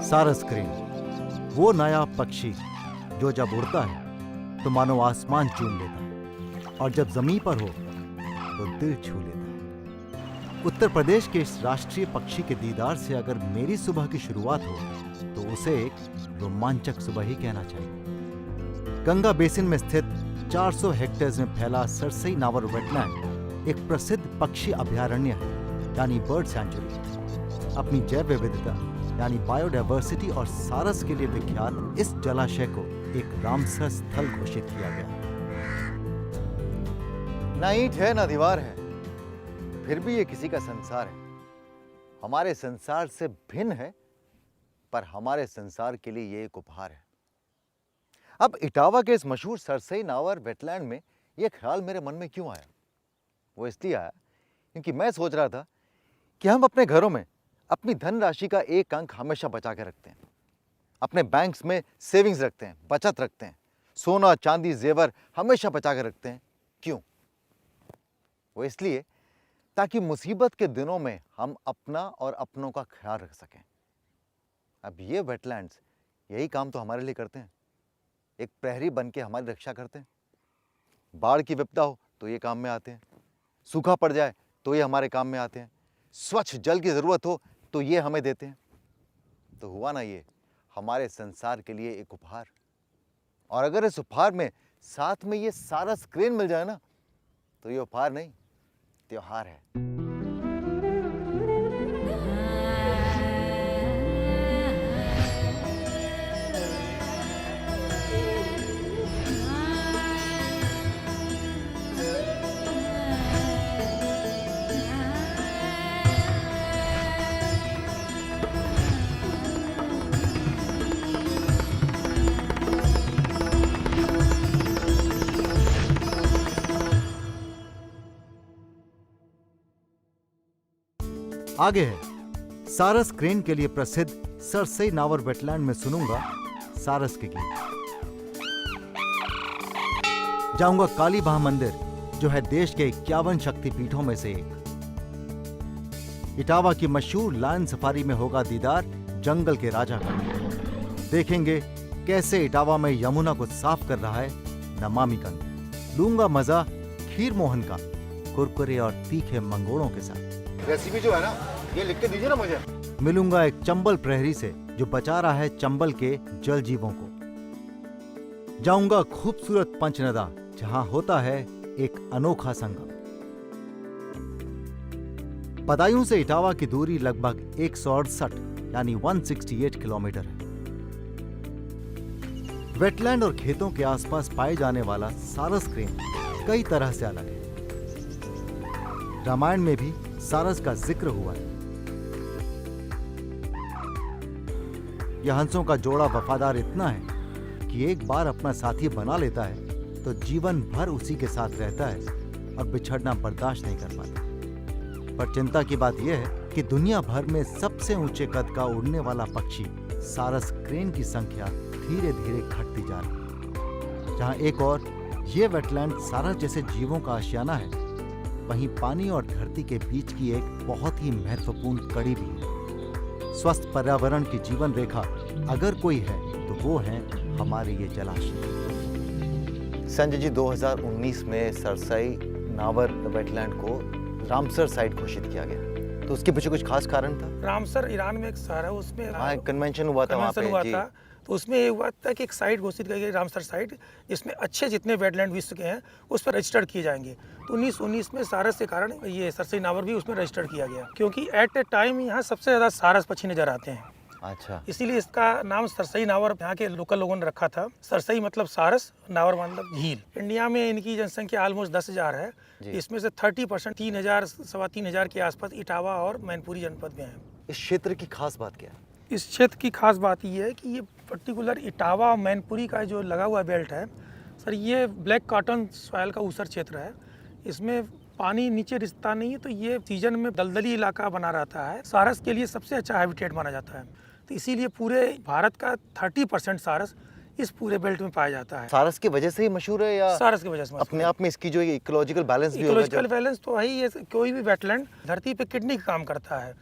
सारस क्रेन, वो नायाब पक्षी जो जब उड़ता है तो मानो आसमान चूम लेता है और जब जमीन पर हो तो दिल छू लेता है। उत्तर प्रदेश के इस राष्ट्रीय पक्षी के दीदार से अगर मेरी सुबह की शुरुआत हो तो उसे एक रोमांचक सुबह ही कहना चाहिए। गंगा बेसिन में स्थित 400 हेक्टेयर में फैला सरसई नावर वेटलैंड एक प्रसिद्ध पक्षी अभयारण्य है, यानी बर्ड सैंचुरी। अपनी जैव विविधता यानी बायोडायवर्सिटी और सारस के लिए विख्यात इस जलाशय को एक रामसर स्थल घोषित किया गया। ना ईंट है ना दीवार है, फिर भी ये किसी का संसार है। हमारे संसार से भिन्न है, पर हमारे संसार के लिए ये एक उपहार है। अब इटावा के इस मशहूर सरसई नावर वेटलैंड में ये ख्याल मेरे मन में क्यों आया? वो इसलिए आया क्योंकि मैं सोच रहा था कि हम अपने घरों में अपनी धनराशि का एक अंक हमेशा बचा के रखते हैं, अपने बैंक्स में सेविंग्स रखते हैं, बचत रखते हैं, सोना चांदी जेवर हमेशा बचा के रखते हैं। क्यों? वो इसलिए ताकि मुसीबत के दिनों में हम अपना और अपनों का ख्याल रख सकें। अब ये वेटलैंड्स यही काम तो हमारे लिए करते हैं। एक प्रहरी बन के हमारी रक्षा करते हैं। बाढ़ की विपदा हो तो ये काम में आते हैं, सूखा पड़ जाए तो ये हमारे काम में आते हैं, स्वच्छ जल की ज़रूरत हो तो ये हमें देते हैं। तो हुआ ना ये हमारे संसार के लिए एक उपहार। और अगर इस उपहार में साथ में ये सारस क्रेन मिल जाए ना, तो ये उपहार नहीं, त्योहार है। आगे है सारस क्रेन के लिए प्रसिद्ध सरसई नावर वेटलैंड में सुनूंगा सारस के गीत। जाऊंगा कालीबाह मंदिर जो है देश के 51 शक्तिपीठों में से एक। इटावा की मशहूर लायन सफारी में होगा दीदार जंगल के राजा का। देखेंगे कैसे इटावा में यमुना को साफ कर रहा है नमामि गंगा। लूंगा मजा खीर मोहन का कुरकुरे और तीखे मंगोड़ों के साथ। रेसिपी जो है ना, ये लिख के दीजिए ना मुझे। मिलूंगा एक चंबल प्रहरी से जो बचा रहा है चंबल के जल जीवों को। जाऊंगा खूबसूरत पंचनदा जहां होता है एक अनोखा संगम। बदायूं से इटावा की दूरी लगभग 168 यानी 168 किलोमीटर है। वेटलैंड और खेतों के आसपास पाए जाने वाला सारस क्रेन कई तरह से अलग है। रामायण में भी सारस का जिक्र हुआ है। यह हंसों का जोड़ा वफादार इतना है कि एक बार अपना साथी बना लेता है तो जीवन भर उसी के साथ रहता है और बिछड़ना बर्दाश्त नहीं कर पाता। पर चिंता की बात यह है कि दुनिया भर में सबसे ऊंचे कद का उड़ने वाला पक्षी सारस क्रेन की संख्या धीरे धीरे घटती जा रही है। जहां एक और ये वेटलैंड सारस जैसे जीवों का आशियाना है, वहीं पानी और धरती के बीच की एक बहुत ही महत्वपूर्ण कड़ी भी है। स्वस्थ पर्यावरण की जीवन रेखा अगर कोई है तो वो है हमारे ये जलाशय। संजय जी, 2019 में सरसई नावर वेटलैंड को रामसर साइट घोषित किया गया, तो उसके पीछे कुछ खास कारण था? रामसर ईरान में एक शहर है, उसमें कन्वेंशन हुआ था वहाँ पे था। तो उसमें ये हुआ था कि एक साइट घोषित की गई रामसर साइट, जिसमें अच्छे जितने वेटलैंड विश्व के हैं उस पर रजिस्टर्ड किए जाएंगे। तो 1919 में सारस के कारण ये सरसई नावर भी उसमें रजिस्टर्ड किया गया, क्योंकि एट ए टाइम यहाँ सबसे ज़्यादा सारस पक्षी नजर आते हैं। अच्छा, इसीलिए इसका नाम सरसई नावर यहाँ के लोकल लोगों ने रखा था। सरसई मतलब सारस, नावर मतलब झील। इंडिया में इनकी जनसंख्या ऑलमोस्ट 10,000 है। इसमें से 30% 3,000 सवा 3,000 के आसपास इटावा और मैनपुरी जनपद में है। इस क्षेत्र की खास बात क्या है? इस क्षेत्र की खास बात ये है कि ये पर्टिकुलर इटावा और मैनपुरी का जो लगा हुआ बेल्ट है सर, ये ब्लैक कॉटन सॉइल का ऊसर क्षेत्र है। इसमें पानी नीचे रिसता नहीं है, तो ये सीजन में दलदली इलाका बना रहता है। सारस के लिए सबसे अच्छा हैबिटेट माना जाता है। तो इसीलिए पूरे भारत का 30% सारस इस पूरे बेल्ट में पाया जाता है। सारस की वजह से ही मशहूर है या सारस की वजह से? अपने आप में इसकी जो इकोलॉजिकल बैलेंस भी होगा? इकोलॉजिकल बैलेंस तो है ही। कोई भी वेटलैंड धरती पे किडनी का काम करता है।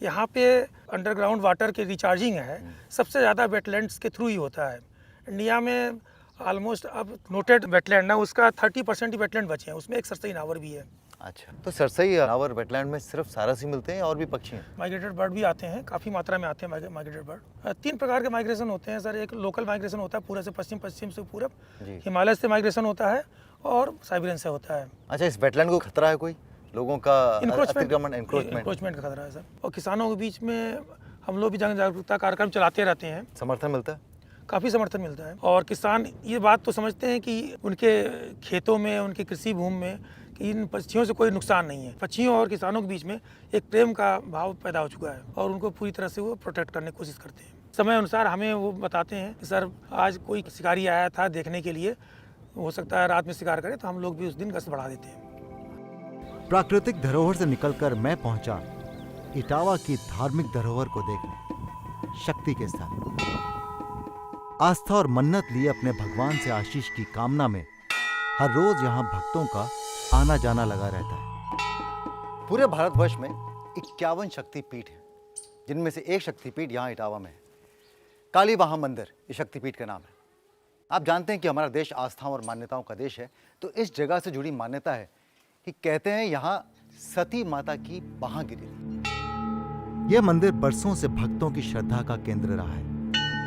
यहाँ पे अंडरग्राउंड वाटर की रिचार्जिंग है, सबसे ज़्यादा वेटलैंड्स के थ्रू ही होता है। इंडिया में ऑलमोस्ट अब नोटेड वेटलैंड है उसका 30% ही वेटलैंड बचे हैं, उसमें एक सरसई नावर भी है। अच्छा, तो सरसई नावर वेटलैंड में सिर्फ सारस ही मिलते हैं और भी पक्षी हैं? माइग्रेटेड बर्ड भी आते हैं, काफ़ी मात्रा में आते हैं माइग्रेटेड बर्ड। 3 प्रकार के माइग्रेशन होते हैं सर। एक लोकल माइग्रेशन होता है पूरे से पश्चिम, पश्चिम से पूरब, जी। हिमालय से माइग्रेशन होता है और साइबेरियन से होता है। अच्छा, इस वेटलैंड को खतरा है कोई लोगों का अतिक्रमण, इंक्रोचमेंट का खतरा है सर। और किसानों के बीच में हम लोग भी जन जागरूकता कार्यक्रम चलाते रहते हैं, समर्थन मिलता है? काफ़ी समर्थन मिलता है। और किसान ये बात तो समझते हैं कि उनके खेतों में, उनकी कृषि भूमि में कि इन पक्षियों से कोई नुकसान नहीं है। पक्षियों और किसानों के बीच में एक प्रेम का भाव पैदा हो चुका है और उनको पूरी तरह से वो प्रोटेक्ट करने की कोशिश करते हैं। समय अनुसार हमें वो बताते हैं कि सर आज कोई शिकारी आया था देखने के लिए, हो सकता है रात में शिकार करे, तो हम लोग भी उस दिन गश्त बढ़ा देते हैं। प्राकृतिक धरोहर से निकलकर मैं पहुंचा इटावा की धार्मिक धरोहर को देखने, शक्ति के स्थान। आस्था और मन्नत लिए अपने भगवान से आशीष की कामना में हर रोज यहाँ भक्तों का आना जाना लगा रहता है। पूरे भारतवर्ष में 51 शक्तिपीठ हैं, जिनमें से एक शक्तिपीठ यहाँ इटावा में है। कालीवाहा मंदिर इस शक्तिपीठ का नाम है। आप जानते हैं कि हमारा देश आस्थाओं और मान्यताओं का देश है, तो इस जगह से जुड़ी मान्यता है कि कहते हैं यहाँ सती माता की बाह गिरी थी। यह मंदिर बरसों से भक्तों की श्रद्धा का केंद्र रहा है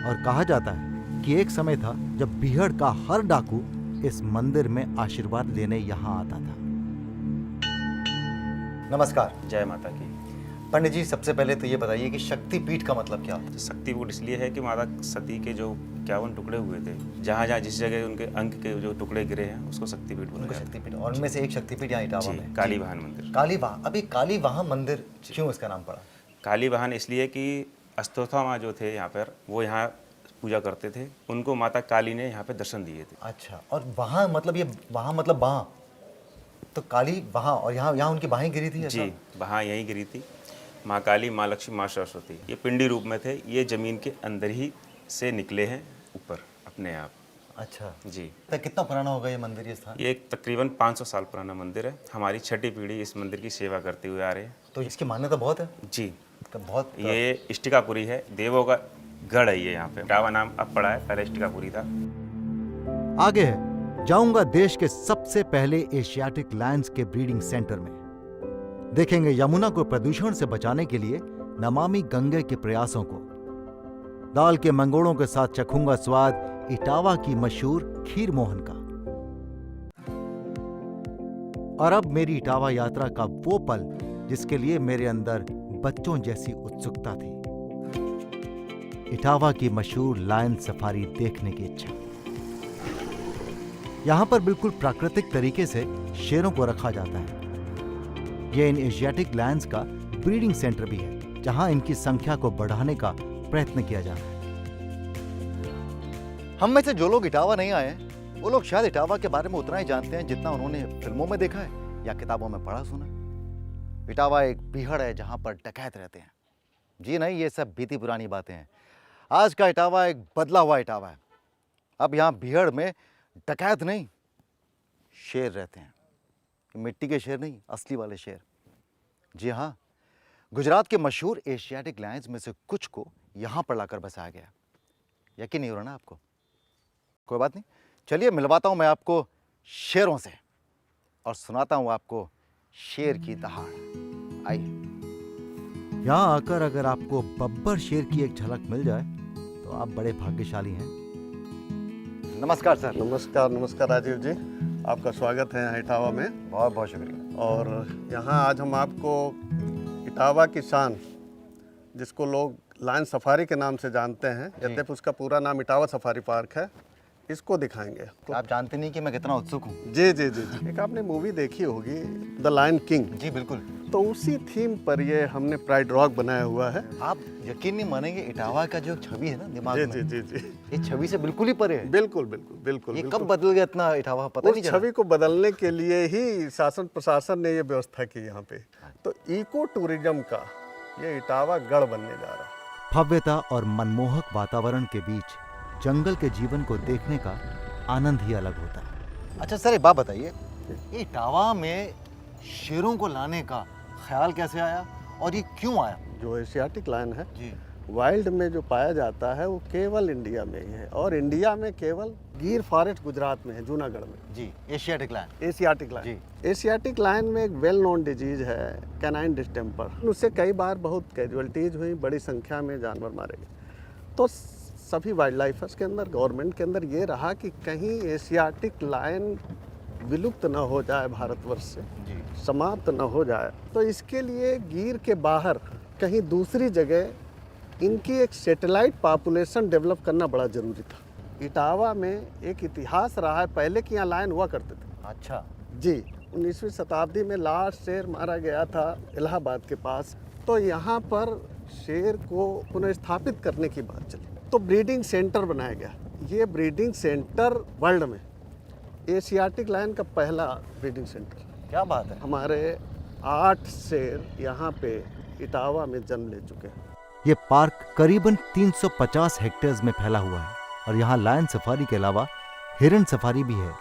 और कहा जाता है कि एक समय था जब बीहड़ का हर डाकू इस मंदिर में आशीर्वाद लेने यहाँ आता था। नमस्कार। जय माता की। पंडित जी, सबसे पहले तो ये बताइए कि शक्तिपीठ का मतलब क्या होता है? शक्तिपीठ इसलिए है कि माता सती के जो 51 टुकड़े हुए थे, जहाँ जहाँ जिस जगह उनके अंग के जो टुकड़े गिरे हैं उसको शक्तिपीठ बोला उनको जाता है। शक्तिपीठ, और उनमें से एक शक्तिपीठ यहाँ इटावा जी, में कालीवाहन मंदिर। कालीवाह। अभी कालीवाह मंदिर क्यों इसका नाम पड़ा? कालीवाहन इसलिए कि अस्तोथा माँ जो थे यहाँ पर, वो यहाँ पूजा करते थे, उनको माता काली ने यहाँ पे दर्शन दिए थे। अच्छा, और वहाँ मतलब ये वहाँ मतलब बाह, तो काली वहाँ, और यहाँ उनकी बाहें गिरी थी? ऐसा? जी, वहाँ यहीं गिरी थी। माँ काली, माँ लक्ष्मी, माँ सरस्वती, ये पिंडी रूप में थे। ये जमीन के अंदर ही से निकले हैं ऊपर अपने आप। अच्छा जी। तो कितना पुराना होगा ये मंदिर, ये स्थान? ये एक तकरीबन 500 साल पुराना मंदिर है। हमारी 6ठी पीढ़ी इस मंदिर की सेवा करते हुए आ रहे हैं। तो इसकी मान्यता बहुत है? जी, तो बहुत। ये इष्टिकापुरी है, देवों का गढ़ है ये। यहाँ पे इटावा नाम अब पड़ा है, पहले इष्टिकापुरी था। आगे है, जाऊंगा देश के सबसे पहले एशियाटिक लायंस के ब्रीडिंग सेंटर में। देखेंगे यमुना को प्रदूषण से बचाने के लिए नमामि गंगे के प्रयासों को। दाल के मंगोड़ों के साथ चखूंगा स्वाद इटावा की मशहूर खीर मोहन का। और अब मेरी इटावा यात्रा का वो पल जिसके लिए मेरे अंदर बच्चों जैसी उत्सुकता थी, इटावा की मशहूर लायन सफारी देखने की इच्छा। यहां पर बिल्कुल प्राकृतिक तरीके से शेरों को रखा जाता है। यह इन एशियाटिक लायंस का ब्रीडिंग सेंटर भी है, जहां इनकी संख्या को बढ़ाने का प्रयत्न किया जा रहा है। हम में से जो लोग इटावा नहीं आए हैं, वो लोग शायद इटावा के बारे में उतना ही जानते हैं जितना उन्होंने फिल्मों में देखा है या किताबों में पढ़ा सुना। इटावा एक बीहड़ है जहां पर डकैत रहते हैं। जी नहीं, ये सब बीती पुरानी बातें हैं। आज का इटावा एक बदला हुआ इटावा है। अब यहाँ बीहड़ में डकैत नहीं, शेर रहते हैं। मिट्टी के शेर नहीं, असली वाले शेर। जी हाँ, गुजरात के मशहूर एशियाटिक लायंस में से कुछ को यहाँ पर लाकर बसाया गया। यकीन नहीं हो रहा ना आपको? कोई बात नहीं, चलिए मिलवाता हूँ मैं आपको शेरों से और सुनाता हूँ आपको शेर की दहाड़। आइए। यहां आकर अगर आपको बब्बर शेर की एक झलक मिल जाए तो आप बड़े भाग्यशाली हैं। नमस्कार सर। नमस्कार। नमस्कार राजीव जी, आपका स्वागत है यहाँ इटावा में। बहुत बहुत शुक्रिया। और यहाँ आज हम आपको इटावा की शान, जिसको लोग लायन सफारी के नाम से जानते हैं, यद्यपि उसका पूरा नाम इटावा सफारी पार्क है, इसको दिखाएंगे। तो आप जानते नहीं कि मैं कितना उत्सुक हूँ। जी जी जी जी। एक आपने मूवी देखी होगी द लायन किंग। जी बिल्कुल। तो उसी थीम पर ये हमने प्राइड रॉक बनाया हुआ है। आप यकीन नहीं मानेंगे, इटावा का जो छवि है ना दिमाग जी में, जी जी जी, ये छवि से बिल्कुल ही परे है। बिल्कुल बिल्कुल बिल्कुल। ये बिल्कुल। कब बदल गया इतना इटावा, पता उस नहीं चला। छवि को बदलने के लिए ही शासन प्रशासन ने ये व्यवस्था की यहाँ पे। तो इको टूरिज्म का ये इटावा गढ़ बनने जा रहा है। भव्यता और मनमोहक वातावरण के बीच जंगल के जीवन को देखने का आनंद ही अलग होता है। अच्छा सर, एक बात बताइए, ये इटावा में शेरों को लाने का ख्याल कैसे आया और ये क्यों आया? जो एशियाटिक लायन है जी वाइल्ड में जो पाया जाता है वो केवल इंडिया में ही है, और इंडिया में केवल गिर फॉरेस्ट गुजरात में है, जूनागढ़ में। जी Asiatic lion. Asiatic lion, Asiatic lion में एक वेल नोन डिजीज है कैनाइन डिस्टेम्पर। उससे कई बार बहुत कैजुअलिटीज हुई, बड़ी संख्या में जानवर मारे गए। तो सभी वाइल्ड लाइफर्स के अंदर, गवर्नमेंट के अंदर ये रहा कि कहीं एशियाटिक लायन विलुप्त न हो जाए भारतवर्ष से, जी समाप्त न हो जाए। तो इसके लिए गिर के बाहर कहीं दूसरी जगह इनकी एक सैटेलाइट पॉपुलेशन डेवलप करना बड़ा ज़रूरी था। इटावा में एक इतिहास रहा है पहले कि यहाँ लायन हुआ करते थे। अच्छा जी 19वीं शताब्दी में लास्ट शेर मारा गया था इलाहाबाद के पास, तो यहाँ पर शेर को पुनर्स्थापित करने की बात चली, तो ब्रीडिंग सेंटर बनाया गया। ये ब्रीडिंग सेंटर वर्ल्ड में एशियाटिक लायन का पहला ब्रीडिंग सेंटर। क्या बात है। हमारे 8 शेर यहाँ पे इटावा में जन्म ले चुके हैं। ये पार्क करीबन 350 हेक्टेयर्स में फैला हुआ है और यहाँ लायन सफारी के अलावा हिरन सफारी भी है।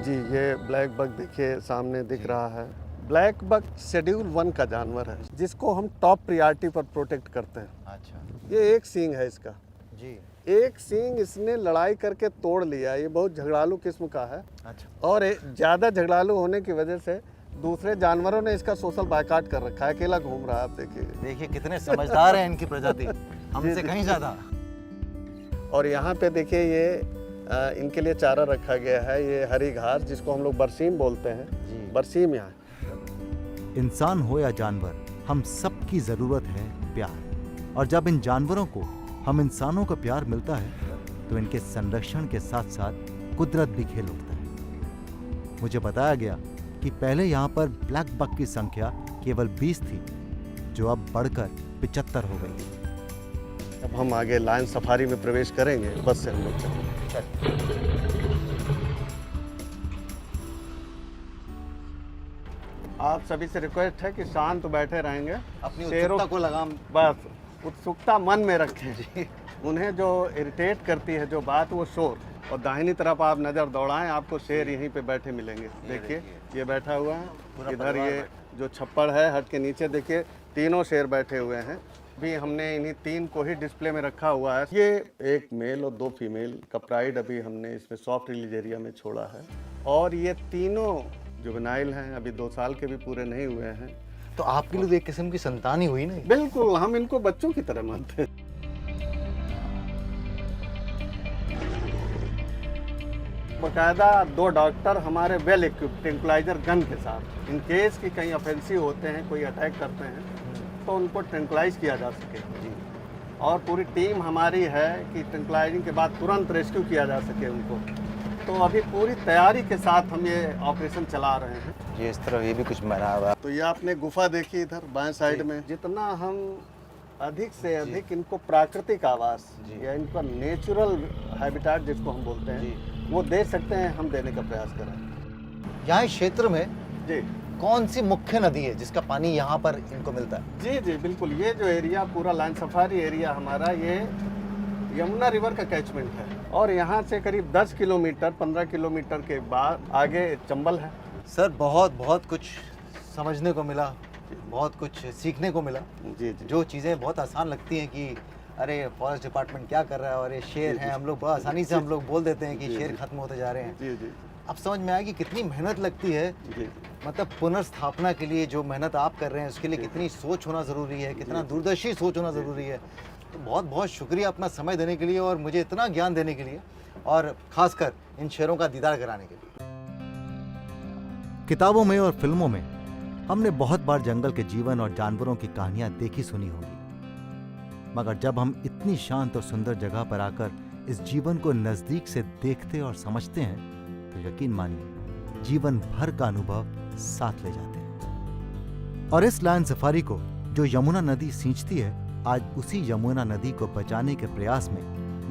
जी ये ब्लैक बक देखिए सामने दिख रहा है। ब्लैक बक शेड्यूल 1 का जानवर है जिसको हम टॉप प्रायोरिटी पर प्रोटेक्ट करते हैं। अच्छा ये एक सींग है इसका, जी एक सींग इसने लड़ाई करके तोड़ लिया। ये बहुत झगड़ालू किस्म का है अच्छा और ज़्यादा झगड़ालू होने की वजह से दूसरे जानवरों ने इसका सोशल बायकाट कर रखा है। अकेला घूम रहा है, आप देखिए। देखिए कितने समझदार हैं इनकी प्रजाति, हमसे जी। कहीं ज़्यादा। और यहाँ पे देखिए ये इनके लिए चारा रखा गया है, ये हरी घास जिसको हम लोग बरसीम बोलते हैं। जी। बरसीम यहाँ इंसान हो या जानवर, हम सबकी जरूरत है प्यार। और जब इन जानवरों को हम इंसानों का प्यार मिलता है तो इनके संरक्षण के साथ साथ कुदरत भी खेल उठता है। मुझे बताया गया कि पहले यहाँ पर ब्लैक बक की संख्या केवल 20 थी, जो अब बढ़कर 75 हो गई है। अब हम आगे लायन सफारी में प्रवेश करेंगे, बस से हम लोग चलेंगे। आप सभी से रिक्वेस्ट है कि शांत बैठे रहेंगे, अपनी शेरों उत्सुकता को लगाम। बस उत्सुकता मन में रखें। उन्हें जो इरिटेट करती है जो बात, वो शोर। और दाहिनी तरफ आप नज़र दौड़ाएं, आपको शेर यहीं पे बैठे मिलेंगे। देखिए ये बैठा हुआ है, इधर ये जो छप्पड़ है हट के नीचे देखिए तीनों शेर बैठे हुए हैं। भी हमने इन्हीं 3 को ही डिस्प्ले में रखा हुआ है। ये एक मेल और 2 फीमेल का प्राइड अभी हमने इसमें सॉफ्ट रिलीज एरिया में छोड़ा है। और ये तीनों जुवेनाइल हैं, अभी 2 साल के भी पूरे नहीं हुए हैं। तो आपके लिए तो एक किस्म की संतान ही हुई ना। बिल्कुल, हम इनको बच्चों की तरह मानते हैं। बाकायदा 2 डॉक्टर हमारे वेल इक्विप्ड ट्रैंक्विलाइजर गन के साथ, इन केस कि कहीं ऑफेंसिव होते हैं, कोई अटैक करते हैं तो उनको ट्रैंक्विलाइज किया जा सके। और पूरी टीम हमारी है कि ट्रैंक्विलाइजिंग के बाद तुरंत रेस्क्यू किया जा सके उनको। तो अभी पूरी तैयारी के साथ हम ये ऑपरेशन चला रहे हैं। जी इस तरह ये भी कुछ मरा हुआ। तो ये आपने गुफा देखी इधर बाएं साइड में, जितना हम अधिक से अधिक इनको प्राकृतिक आवास या इनका नेचुरल हैबिटेट जिसको हम बोलते हैं वो दे सकते हैं, हम देने का प्रयास कर रहे हैं। यहाँ इस क्षेत्र में जी कौन सी मुख्य नदी है जिसका पानी यहाँ पर इनको मिलता है? जी जी बिल्कुल, ये जो एरिया पूरा लायन सफारी एरिया हमारा, ये यमुना रिवर का कैचमेंट है। और यहाँ से करीब 10 किलोमीटर 15 किलोमीटर के बाद आगे चंबल है। सर बहुत कुछ समझने को मिला, बहुत कुछ सीखने को मिला। जी जी जो चीज़ें बहुत आसान लगती हैं कि अरे फॉरेस्ट डिपार्टमेंट क्या कर रहा है और ये शेर हैं, हम लोग बहुत आसानी से हम लोग बोल देते हैं कि शेर खत्म होते जा रहे हैं। जी जी अब समझ में आया कि कितनी मेहनत लगती है, जी मतलब पुनर्स्थापना के लिए जो मेहनत आप कर रहे हैं उसके लिए कितनी सोच होना ज़रूरी है, कितना दूरदर्शी सोच होना ज़रूरी है। तो बहुत बहुत शुक्रिया अपना समय देने के लिए और मुझे इतना ज्ञान देने के लिए, और ख़ासकर इन शेरों का दीदार कराने के लिए। किताबों में और फिल्मों में हमने बहुत बार जंगल के जीवन और जानवरों की कहानियां देखी सुनी होगी, मगर जब हम इतनी शांत और सुंदर जगह पर आकर इस जीवन को नजदीक से देखते और समझते हैं तो यकीन मानिए जीवन भर का अनुभव साथ ले जाते हैं। और इस लायन सफारी को जो यमुना नदी सींचती है, आज उसी यमुना नदी को बचाने के प्रयास में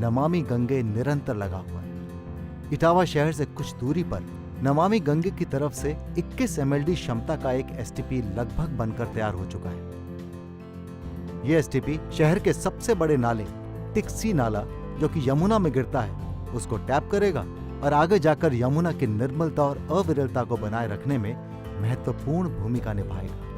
नमामि गंगे निरंतर लगा हुआ है। इटावा शहर से कुछ दूरी पर नमामि गंगे की तरफ से 21 MLD क्षमता का एक STP लगभग बनकर तैयार हो चुका है। यह STP शहर के सबसे बड़े नाले टिक्सी नाला, जो कि यमुना में गिरता है, उसको टैप करेगा और आगे जाकर यमुना की निर्मलता और अविरलता को बनाए रखने में महत्वपूर्ण भूमिका निभाएगा।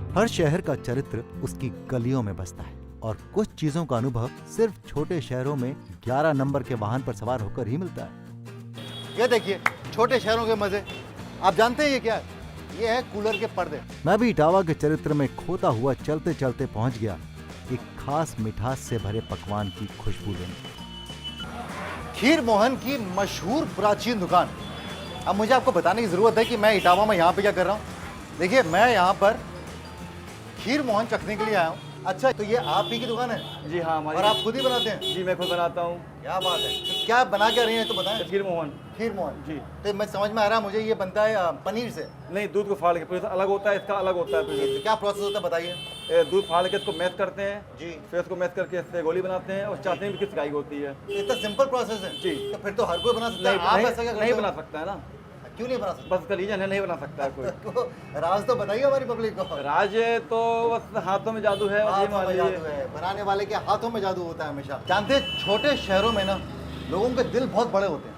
हर शहर का चरित्र उसकी गलियों में बसता है और कुछ चीजों का अनुभव सिर्फ छोटे शहरों में 11 नंबर के वाहन पर सवार होकर ही मिलता है। ये देखिए छोटे शहरों के मजे। आप जानते हैं ये क्या है? ये है कूलर के पर्दे। मैं भी इटावा के चरित्र में खोता हुआ चलते चलते पहुंच गया एक खास मिठास से भरे पकवान की खुशबू लेने। खीर मोहन की मशहूर प्राचीन दुकान। अब मुझे आपको बताने की जरूरत है कि मैं इटावा में यहाँ पे क्या कर रहा हूँ। देखिए मैं यहाँ पर खीर मोहन चखने के लिए आया हूँ। अच्छा तो ये आप ही की दुकान है? जी हाँ हमारी। और आप खुद ही बनाते हैं? जी मैं खुद बनाता हूँ। क्या बात है। तो क्या बना क्या रही हैं तो बताएं। खीर मोहन। खीर मोहन जी। तो मैं समझ में आ रहा है मुझे ये बनता है पनीर से। नहीं दूध को फाड़ के फिर अलग होता है, इसका अलग होता है। तो क्या प्रोसेस होता है बताइए। फिर दूध फाड़ के इसको मैश करते हैं जी। फिर इसको मैश करके इससे गोली बनाते हैं और चाशनी भी किस गाय होती है। इतना सिंपल प्रोसेस है? जी। तो फिर तो हर कोई बना सकता है। आप ऐसा क्या करते नहीं हो? बना सकता है ना, क्यों नहीं बना सकता? बस का रीजन है नहीं बना सकता है कोई। तो राज तो बताइए हमारी पब्लिक को। राज तो बस हाथों में जादू है। और ये हाथों मान में लीजिए जादू है। बनाने वाले के हाथों में जादू होता है हमेशा। जानते हैं छोटे शहरों में ना लोगों के दिल बहुत बड़े होते हैं।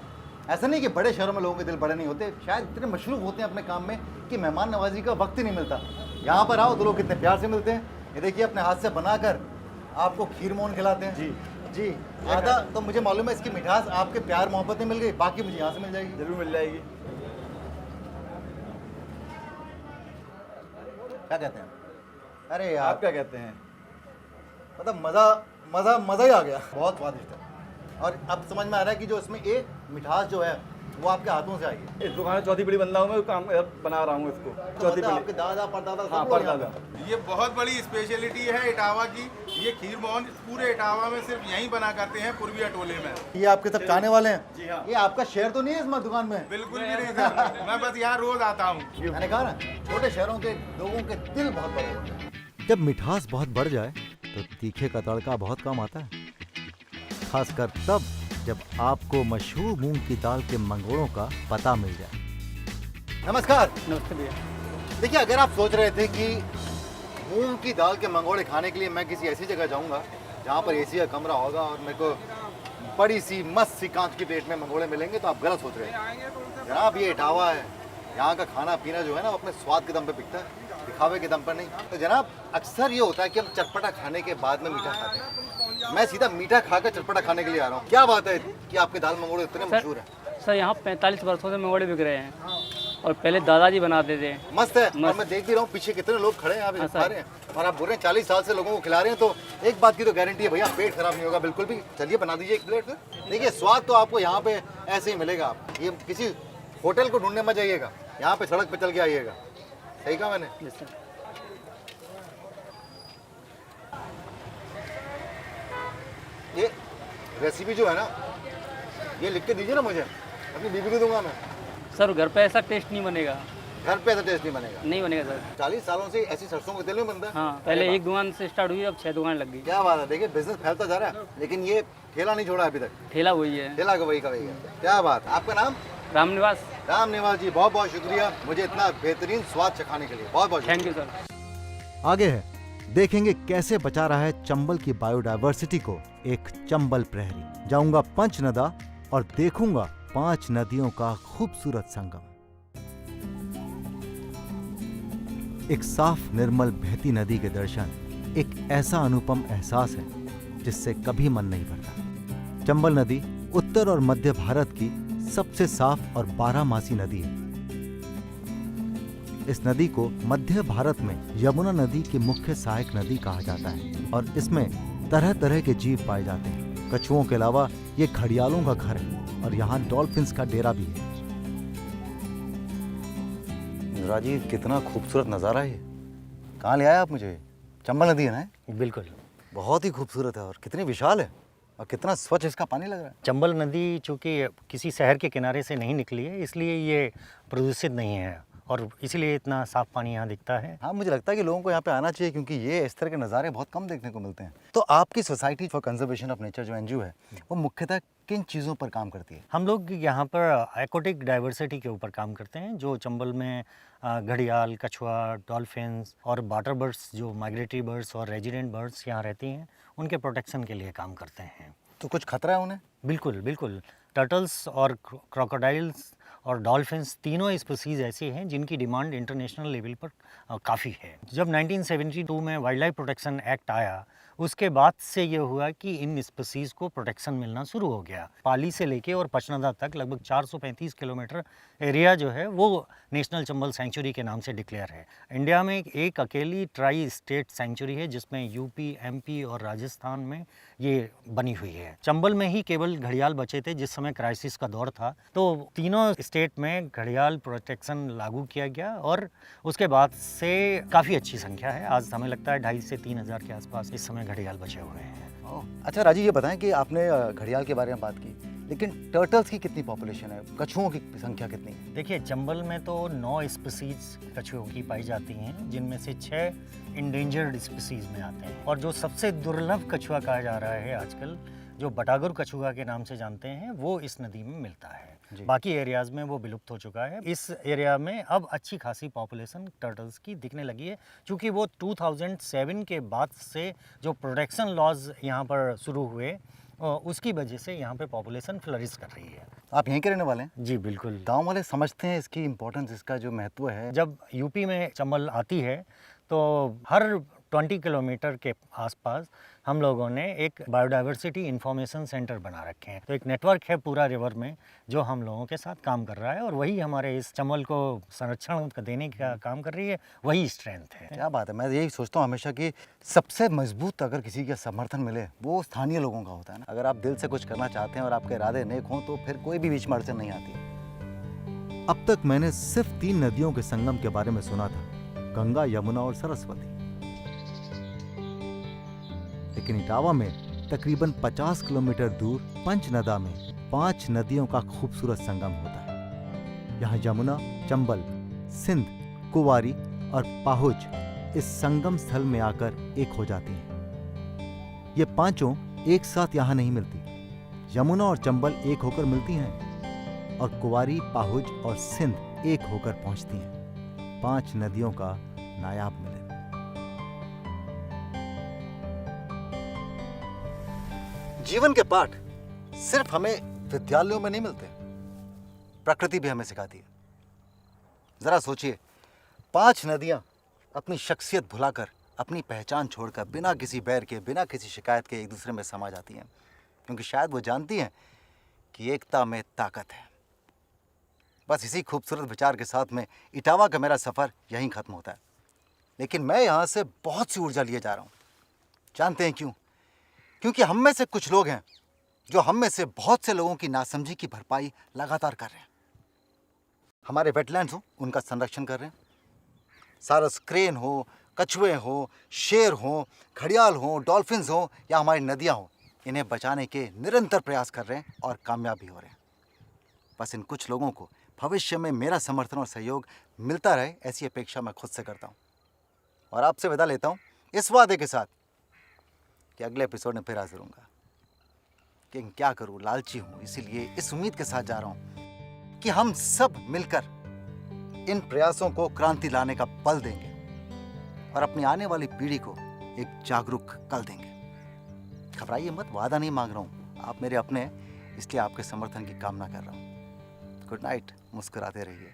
ऐसा नहीं कि बड़े शहरों में लोगों के दिल बड़े नहीं होते, शायद इतने मशरूफ होते हैं अपने काम में कि मेहमान नवाजी का वक्त ही नहीं मिलता। यहाँ पर आओ तो लोग कितने प्यार से मिलते हैं। ये देखिए अपने हाथ से बनाकर आपको खीर मोहन खिलाते हैं। जी जी। आधा तो मुझे मालूम है इसकी मिठास आपके प्यार मोहब्बत में मिल गई, बाकी मुझे यहाँ से मिल जाएगी। जरूर मिल जाएगी। क्या कहते हैं? अरे यार आप क्या कहते हैं? मतलब मज़ा मज़ा मज़ा ही आ गया। बहुत स्वादिष्ट है। और अब समझ में आ रहा है कि जो इसमें एक मिठास जो है वो आपके हाथों से आई है। इस दुकान में चौथी पीढ़ी बन रहा हूँ मैं, काम बना रहा हूँ इसको। तो चौथी मतलब पीढ़ी। आपके दादा परदादा सब हाँ लोग यहाँ परदादा। पे। ये बहुत बड़ी स्पेशलिटी है इटावा की। ये खीर मोहन पूरे इटावा में सिर्फ यहीं बना करते हैं, पूर्वी अटोले में। ये आपके सब खाने वाले हैं? जी हाँ। ये आपका शेयर तो नहीं है इस दुकान में? बिल्कुल भी नहीं सर, मैं बस यहाँ रोज आता हूँ। मैंने कहा ना छोटे शहरों के लोगों के दिल बहुत बड़े होते हैं। जब मिठास बहुत बढ़ जाए तो तीखे का तड़का बहुत कम आता है, खासकर तब जब आपको मशहूर मूंग की दाल के मंगोड़ों का पता मिल जाए। नमस्कार। नमस्ते भैया। देखिए अगर आप सोच रहे थे कि मूंग की दाल के मंगोड़े खाने के लिए मैं किसी ऐसी जगह जाऊंगा जहाँ पर एसी का कमरा होगा और मेरे को बड़ी सी मस्त सी कांच की प्लेट में मंगोड़े मिलेंगे, तो आप गलत सोच रहे हैं। जनाब ये इटावा है। यहाँ का खाना पीना जो है ना वो अपने स्वाद के दम पे बिकता है, दिखावे के दम पर नहीं। तो जनाब अक्सर ये होता है कि हम चटपटा खाने के बाद में मीठा खाते हैं। मैं सीधा मीठा खाकर चटपटा खाने के लिए आ रहा हूँ। क्या बात है कि आपके दाल मंगोड़े इतने मशहूर हैं? सर यहाँ 45 वर्षों से मंगोड़े बिक रहे हैं और पहले दादाजी बनाते थे। मस्त है। और मैं देख भी रहा हूँ पीछे कितने लोग खड़े हैं, आप हाँ, खा रहे हैं और आप बोल रहे हैं 40 साल से लोगों को खिला रहे हैं, तो एक बात की तो गारंटी है भैया पेट खराब नहीं होगा बिल्कुल भी। चलिए बना दीजिए एक प्लेट। फिर देखिए स्वाद तो आपको यहाँ पे ऐसे ही मिलेगा। आप ये किसी होटल को ढूंढने मत जाइएगा, यहाँ पे सड़क पे चल के आइएगा। सही कहा मैंने? ये रेसिपी जो है ना ये लिख के दीजिए ना मुझे, अपनी बीबी को दूंगा मैं। सर घर पे ऐसा टेस्ट नहीं बनेगा। घर पे ऐसा टेस्ट नहीं बनेगा? नहीं बनेगा सर। 40 सालों से ऐसी सरसों के तेल में बनता है? हाँ पहले एक दुकान से स्टार्ट हुई, अब 6 दुकान लग गई। क्या बात है। देखिए बिजनेस फैलता जा रहा है, लेकिन ये ठेला नहीं छोड़ा अभी तक। ठेला वही है। ठेला का वही का वही है। क्या बात। आपका नाम? रामनिवास। राम निवास जी, बहुत बहुत शुक्रिया मुझे इतना बेहतरीन स्वाद चखाने के लिए। बहुत बहुत थैंक यू सर। आगे है, देखेंगे कैसे बचा रहा है चंबल की बायोडायवर्सिटी को एक चंबल प्रहरी। जाऊंगा पंचनदा और देखूंगा 5 नदियों का खूबसूरत संगम। एक साफ निर्मल बहती नदी के दर्शन एक ऐसा अनुपम एहसास है जिससे कभी मन नहीं भरता। चंबल नदी उत्तर और मध्य भारत की सबसे साफ और 12मासी नदी है। इस नदी को मध्य भारत में यमुना नदी की मुख्य सहायक नदी कहा जाता है और इसमें तरह तरह के जीव पाए जाते हैं। कछुओं के अलावा ये घड़ियालों का घर है और यहाँ डॉल्फिन्स का डेरा भी है। राजीव कितना खूबसूरत नज़ारा है ये। कहाँ ले आया आप मुझे? चंबल नदी है ना? बिल्कुल। बहुत ही खूबसूरत है और कितनी विशाल है और कितना स्वच्छ इसका पानी लग रहा है। चंबल नदी चूँकि किसी शहर के किनारे से नहीं निकली है, इसलिए ये प्रदूषित नहीं है और इसीलिए इतना साफ पानी यहाँ दिखता है। हाँ मुझे लगता है कि लोगों को यहाँ पे आना चाहिए क्योंकि ये इस तरह के नज़ारे बहुत कम देखने को मिलते हैं। तो आपकी society for conservation of nature जो एनजीओ है वो मुख्यतः किन चीज़ों पर काम करती है? हम लोग यहाँ पर एक्वाटिक डाइवर्सिटी के ऊपर काम करते हैं, जो चंबल में घड़ियाल, कछुआ, डॉल्फिन्स और वाटर बर्ड्स जो माइग्रेटरी बर्ड्स और रेजिडेंट बर्ड्स यहाँ रहती हैं उनके प्रोटेक्शन के लिए काम करते हैं। तो कुछ खतरा है उन्हें? बिल्कुल बिल्कुल। टर्टल्स और क्रोकोडाइल्स और डॉल्फिन्स, तीनों स्पीसीज़ ऐसे हैं जिनकी डिमांड इंटरनेशनल लेवल पर काफ़ी है। जब 1972 में वाइल्ड लाइफ प्रोटेक्शन एक्ट आया, उसके बाद से ये हुआ कि इन स्पीसीज़ को प्रोटेक्शन मिलना शुरू हो गया। पाली से लेके और पचनदा तक लगभग 435 किलोमीटर एरिया जो है वो नेशनल चंबल सेंचुरी के नाम से डिक्लेयर है। इंडिया में एक अकेली ट्राई स्टेट सेंचुरी है जिसमें यूपी, एमपी और राजस्थान में ये बनी हुई है। चंबल में ही केवल घड़ियाल बचे थे जिस समय क्राइसिस का दौर था, तो तीनों स्टेट में घड़ियाल प्रोटेक्शन लागू किया गया और उसके बाद से काफ़ी अच्छी संख्या है। आज हमें लगता है 2,500 से 3,000 के आसपास इस समय घड़ियाल बचे हुए हैं। अच्छा राजीव, ये बताएं कि आपने घड़ियाल के बारे में बात की, लेकिन टर्टल्स की कितनी पॉपुलेशन है, कछुओं की संख्या कितनी है? देखिए, चंबल में तो 9 स्पीसीज कछुओं की पाई जाती हैं, जिनमें से 6 इंडेंजर्ड स्पीसीज में आते हैं। और जो सबसे दुर्लभ कछुआ कहा जा रहा है आजकल, जो बटागुर कछुआ के नाम से जानते हैं, वो इस नदी में मिलता है। बाकी एरियाज़ में वो विलुप्त हो चुका है। इस एरिया में अब अच्छी खासी पॉपुलेशन टर्टल्स की दिखने लगी है, क्योंकि वो 2007 के बाद से जो प्रोटेक्शन लॉज यहाँ पर शुरू हुए, उसकी वजह से यहाँ पे पॉपुलेशन फ्लरिश कर रही है। आप यहीं के रहने वाले हैं? जी बिल्कुल। गांव वाले समझते हैं इसकी इम्पोर्टेंस, इसका जो महत्व है। जब यूपी में चंबल आती है तो हर 20 किलोमीटर के आसपास हम लोगों ने एक बायोडाइवर्सिटी इंफॉर्मेशन सेंटर बना रखे हैं। तो एक नेटवर्क है पूरा रिवर में जो हम लोगों के साथ काम कर रहा है, और वही हमारे इस चंबल को संरक्षण देने का काम कर रही है, वही स्ट्रेंथ है। क्या बात है। मैं यही सोचता हूँ हमेशा कि सबसे मजबूत अगर किसी का समर्थन मिले वो स्थानीय लोगों का होता है ना। अगर आप दिल से कुछ करना चाहते हैं और आपके इरादे नेक हों तो फिर कोई भी बीच में अड़चन नहीं आती। अब तक मैंने सिर्फ 3 नदियों के संगम के बारे में सुना था, गंगा, यमुना और सरस्वती। लेकिन इटावा में तकरीबन 50 किलोमीटर दूर पंचनदा में 5 नदियों का खूबसूरत संगम होता है। यहाँ यमुना, चंबल, सिंध, कुवारी और पाहुज इस संगम स्थल में आकर एक हो जाती हैं। ये पांचों एक साथ यहाँ नहीं मिलती। यमुना और चंबल एक होकर मिलती हैं और कुवारी, पाहुज और सिंध एक होकर पहुंचती हैं। 5 नदियों का नायाब मिलन। जीवन के पाठ सिर्फ हमें विद्यालयों में नहीं मिलते, प्रकृति भी हमें सिखाती है। जरा सोचिए, 5 नदियां अपनी शख्सियत भुलाकर, अपनी पहचान छोड़कर, बिना किसी बैर के, बिना किसी शिकायत के एक दूसरे में समा जाती हैं, क्योंकि शायद वो जानती हैं कि एकता में ताकत है। बस इसी खूबसूरत विचार के साथ में इटावा का मेरा सफ़र यहीं ख़त्म होता है। लेकिन मैं यहाँ से बहुत सी ऊर्जा लिए जा रहा हूँ। जानते हैं क्यों? क्योंकि हम में से कुछ लोग हैं जो हम में से बहुत से लोगों की नासमझी की भरपाई लगातार कर रहे हैं। हमारे वेटलैंड्स हो, उनका संरक्षण कर रहे हैं। सारस क्रेन हो, कछुए हो, शेर हो, घड़ियाल हो, डॉल्फिन्स हो या हमारी नदियाँ हो, इन्हें बचाने के निरंतर प्रयास कर रहे हैं और कामयाब भी हो रहे हैं। बस इन कुछ लोगों को भविष्य में मेरा समर्थन और सहयोग मिलता रहे, ऐसी अपेक्षा मैं खुद से करता हूँ। और आपसे विदा लेता हूँ इस वादे के साथ कि अगले एपिसोड में फिर हाजिर होऊंगा। कि क्या करूँ, लालची हूँ, इसीलिए इस उम्मीद के साथ जा रहा हूँ कि हम सब मिलकर इन प्रयासों को क्रांति लाने का बल देंगे और अपनी आने वाली पीढ़ी को एक जागरूक कल देंगे। घबराइए मत, वादा नहीं मांग रहा हूँ, आप मेरे अपने हैं, इसलिए आपके समर्थन की कामना कर रहा हूँ। गुड नाइट, मुस्कुराते रहिए।